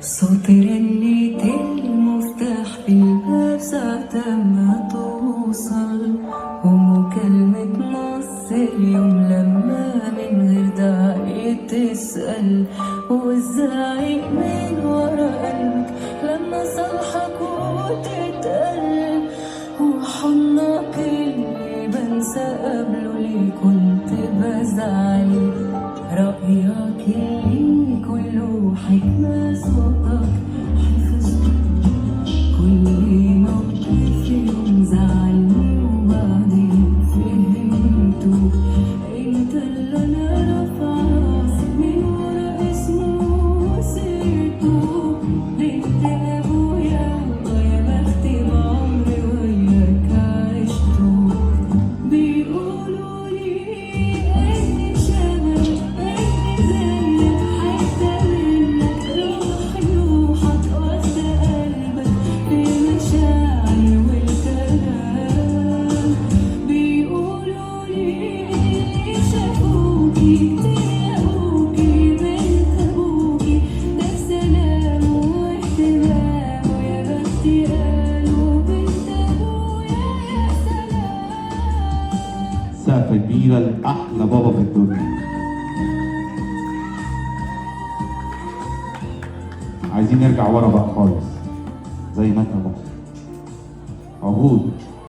صوت رنة المفتاح في الباب ساعة ما توصل، ومكالمة نص اليوم لما من غير داعي تسأل، والزعيق من ورا قلبك لما صالحك وتتقل، وحضنك اللي بنسى قبله ليه كنت بزعل، رأيك اللي كله حكمة صوتك حفظته، كل موقف يوم زعلني وبعدين فهمته، انت اللي انا رافعة راسي من ورا اسمه وسيرته، بنت ابويا ويا بختي بعمري وياك عشته، بيقولوا لي اني شبه اني زيك حتة منك، روحك وسط قلبك في مشاعري والكلام، بيقولوا لي اللي شافوكي تلاقوكي بنت ابوكي، ده بسلام واهتمام ويا بختي قالوا بنت ابويا يا سلام. سقفة كبيرة لأحلى بابا في الدنيا. عايزين نرجع ورا بقى خالص زي ما انت بقى عهود